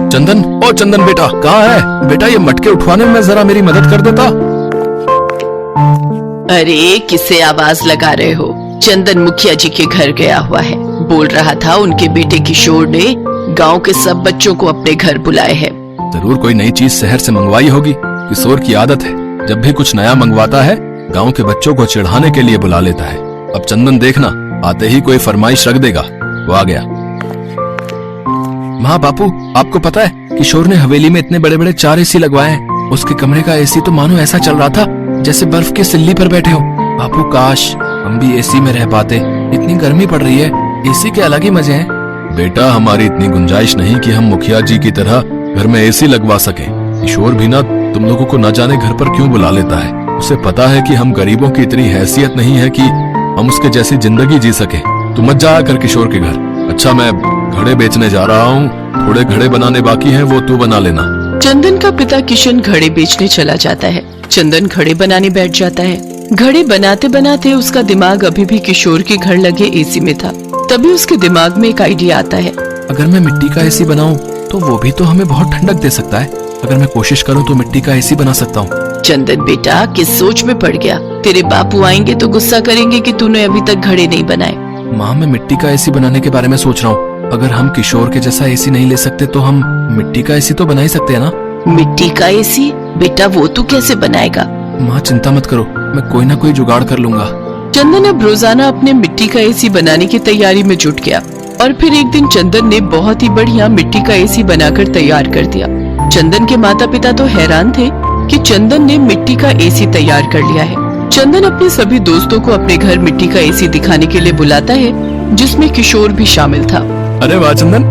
चंदन, ओ चंदन बेटा, कहाँ है बेटा? ये मटके उठवाने में जरा मेरी मदद कर देता। अरे किसे आवाज लगा रहे हो? चंदन मुखिया जी के घर गया हुआ है। बोल रहा था उनके बेटे किशोर ने गांव के सब बच्चों को अपने घर बुलाए हैं। जरूर कोई नई चीज शहर से मंगवाई होगी। किशोर की आदत है, जब भी कुछ नया मंगवाता है गांव के बच्चों को चिढ़ाने के लिए बुला लेता है। अब चंदन देखना, आते ही कोई फरमाइश रख देगा। वो आ गया। माँ बापू, आपको पता है किशोर ने हवेली में इतने बड़े बड़े 4 एसी लगवाए हैं। उसके कमरे का एसी तो मानो ऐसा चल रहा था जैसे बर्फ की सिल्ली पर बैठे हो। बापू काश हम भी एसी में रह पाते, इतनी गर्मी पड़ रही है, एसी के अलग ही मजे हैं। बेटा हमारी इतनी गुंजाइश नहीं कि हम मुखिया जी की तरह घर में एसी लगवा सके। किशोर भी ना तुम लोगों को न जाने घर पर क्यों बुला लेता है। उसे पता है कि हम गरीबों की इतनी हैसियत नहीं है कि हम उसके जैसी जिंदगी जी सके। तू मत जाया कर किशोर के घर। अच्छा मैं घड़े बेचने जा रहा हूँ, थोड़े घड़े बनाने बाकी हैं, वो तू बना लेना। चंदन का पिता किशन घड़े बेचने चला जाता है। चंदन घड़े बनाने बैठ जाता है। घड़े बनाते बनाते उसका दिमाग अभी भी किशोर के घर लगे एसी में था। तभी उसके दिमाग में एक आइडिया आता है। अगर मैं मिट्टी का एसी बनाऊं तो वो भी तो हमें बहुत ठंडक दे सकता है। अगर मैं कोशिश करूं तो मिट्टी का एसी बना सकता हूं। चंदन बेटा किस सोच में पड़ गया? तेरे बापू आएंगे तो गुस्सा करेंगे कि तूने अभी तक घड़े नहीं बनाए। माँ मैं मिट्टी का एसी बनाने के बारे में सोच रहा हूँ। अगर हम किशोर के जैसा एसी नहीं ले सकते तो हम मिट्टी का एसी तो बना ही सकते हैं ना। मिट्टी का एसी? बेटा वो तू कैसे बनाएगा? माँ चिंता मत करो, मैं कोई ना कोई जुगाड़ कर लूंगा। चंदन अब रोजाना अपने मिट्टी का एसी बनाने की तैयारी में जुट गया और फिर एक दिन चंदन ने बहुत ही बढ़िया मिट्टी का एसी बनाकर तैयार कर दिया। चंदन के माता पिता तो हैरान थे कि चंदन ने मिट्टी का एसी तैयार कर लिया है। चंदन अपने सभी दोस्तों को अपने घर मिट्टी का एसी दिखाने के लिए बुलाता है, जिसमें किशोर भी शामिल था। अरे वाह चंदन,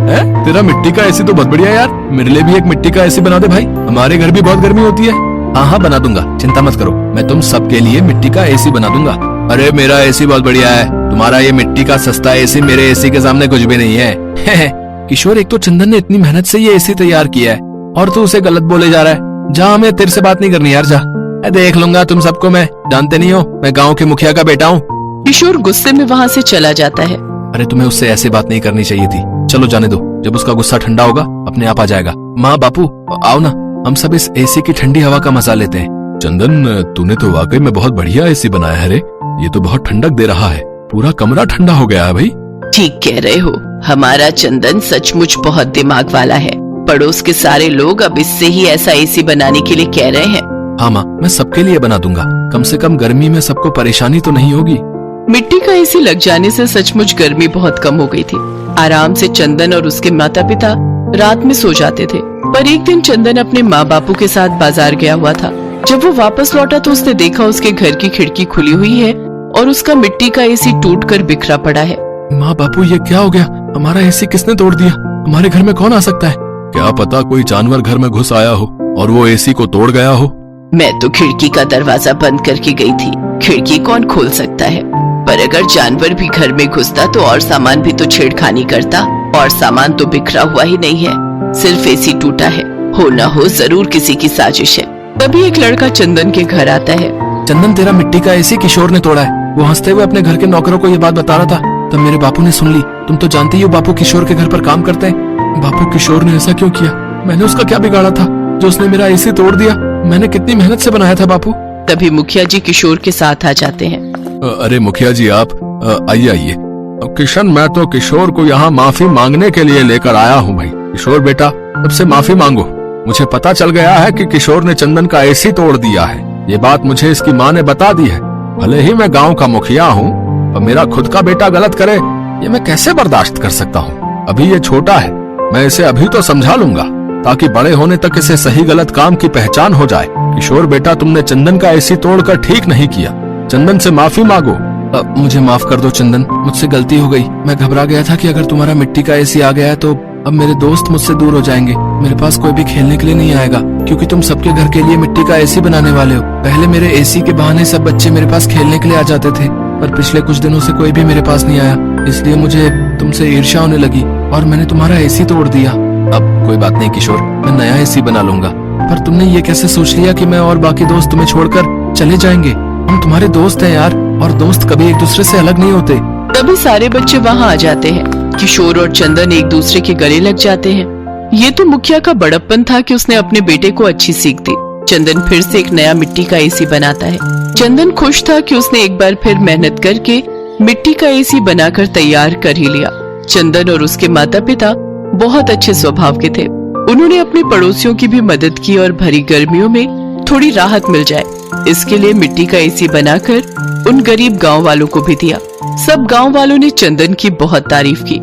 तेरा मिट्टी का एसी तो बहुत बढ़िया है यार। मेरे लिए भी एक मिट्टी का एसी बना दे भाई, हमारे घर भी बहुत गर्मी होती है। हाँ हाँ बना दूंगा, चिंता मत करो, मैं तुम सबके लिए मिट्टी का एसी बना दूंगा। अरे मेरा एसी बहुत बढ़िया है, तुम्हारा ये मिट्टी का सस्ता एसी मेरे एसी के सामने कुछ भी नहीं है। किशोर एक तो चंदन ने इतनी मेहनत से ये एसी तैयार किया है और तू उसे गलत बोले जा रहा है। जा, हमें तेरे से बात नहीं करनी यार, जा। देख लूंगा तुम सबको, मैं जानते नहीं हो मैं गाँव के मुखिया का बेटा हूँ। किशोर गुस्से में वहाँ से चला जाता है। अरे तुम्हें उससे ऐसे बात नहीं करनी चाहिए थी। चलो जाने दो, जब उसका गुस्सा ठंडा होगा अपने आप आ जाएगा। माँ बापू आओ ना, हम सब इस एसी की ठंडी हवा का मजा लेते हैं। चंदन तूने तो वाकई में बहुत बढ़िया एसी बनाया है रे, ये तो बहुत ठंडक दे रहा है, पूरा कमरा ठंडा हो गया है भाई। ठीक कह रहे हो, हमारा चंदन सचमुच बहुत दिमाग वाला है। पड़ोस के सारे लोग अब इससे ही ऐसा एसी बनाने के लिए कह रहे हैं। हाँ माँ, मैं सबके लिए बना दूंगा, कम से कम गर्मी में सबको परेशानी तो नहीं होगी। मिट्टी का एसी लग जाने से सचमुच गर्मी बहुत कम हो गई थी। आराम से चंदन और उसके माता पिता रात में सो जाते थे। पर एक दिन चंदन अपने माँ बापू के साथ बाजार गया हुआ था। जब वो वापस लौटा तो उसने देखा उसके घर की खिड़की खुली हुई है और उसका मिट्टी का एसी टूटकर बिखरा पड़ा है। माँ बापू ये क्या हो गया? हमारा एसी किसने तोड़ दिया? हमारे घर में कौन आ सकता है? क्या पता कोई जानवर घर में घुस आया हो और वो एसी को तोड़ गया हो। मैं तो खिड़की का दरवाजा बंद करके गई थी, खिड़की कौन खोल सकता है? पर अगर जानवर भी घर में घुसता तो और सामान भी तो छेड़खानी करता, और सामान तो बिखरा हुआ ही नहीं है, सिर्फ एसी टूटा है। हो ना हो जरूर किसी की साजिश है। तभी एक लड़का चंदन के घर आता है। चंदन तेरा मिट्टी का एसी किशोर ने तोड़ा है। वो हंसते हुए अपने घर के नौकरों को ये बात बता रहा था, तब मेरे बापू ने सुन ली। तुम तो जानते ही हो बापू किशोर के घर पर काम करते हैं। बापू किशोर ने ऐसा क्यों किया? मैंने उसका क्या बिगाड़ा था जो उसने मेरा एसी तोड़ दिया? मैंने कितनी मेहनत से बनाया था बापू। तभी मुखिया जी किशोर के साथ आ जाते हैं। अरे मुखिया जी आप आइए आइए। किशन मैं तो किशोर को यहाँ माफी मांगने के लिए लेकर आया हूँ भाई। किशोर बेटा अब से माफी मांगो। मुझे पता चल गया है कि किशोर ने चंदन का एसी तोड़ दिया है। ये बात मुझे इसकी माँ ने बता दी है। भले ही मैं गांव का मुखिया हूँ, पर मेरा खुद का बेटा गलत करे ये मैं कैसे बर्दाश्त कर सकता हूँ? अभी ये छोटा है, मैं इसे अभी तो समझा लूंगा ताकि बड़े होने तक इसे सही गलत काम की पहचान हो जाए। किशोर बेटा तुमने चंदन का एसी तोड़कर ठीक नहीं किया, चंदन से माफी मांगो। मुझे माफ कर दो चंदन, मुझसे गलती हो गई। मैं घबरा गया था कि अगर तुम्हारा मिट्टी का एसी आ गया है तो अब मेरे दोस्त मुझसे दूर हो जाएंगे। मेरे पास कोई भी खेलने के लिए नहीं आएगा, क्योंकि तुम सबके घर के लिए मिट्टी का एसी बनाने वाले हो। पहले मेरे एसी के बहाने सब बच्चे मेरे पास खेलने के लिए आ जाते थे, पर पिछले कुछ दिनों से कोई भी मेरे पास नहीं आया, इसलिए मुझे तुमसे ईर्ष्या होने लगी और मैंने तुम्हारा एसी तोड़ दिया। अब कोई बात नहीं किशोर, मैं नया एसी बना लूंगा। पर तुमने ये कैसे सोच लिया कि मैं और बाकी दोस्त तुम्हें छोड़कर चले जाएंगे? हम तुम्हारे दोस्त हैं यार, और दोस्त कभी एक दूसरे से अलग नहीं होते। तभी सारे बच्चे वहाँ आ जाते हैं। किशोर और चंदन एक दूसरे के गले लग जाते हैं। ये तो मुखिया का बड़प्पन था कि उसने अपने बेटे को अच्छी सीख दी। चंदन फिर से एक नया मिट्टी का एसी बनाता है। चंदन खुश था कि उसने एक बार फिर मेहनत करके मिट्टी का एसी बनाकर तैयार कर ही लिया। चंदन और उसके माता पिता बहुत अच्छे स्वभाव के थे। उन्होंने अपने पड़ोसियों की भी मदद की और भरी गर्मियों में थोड़ी राहत मिल जाए इसके लिए मिट्टी का एसी बनाकर उन गरीब गांव वालों को भी दिया। सब गांव वालों ने चंदन की बहुत तारीफ की।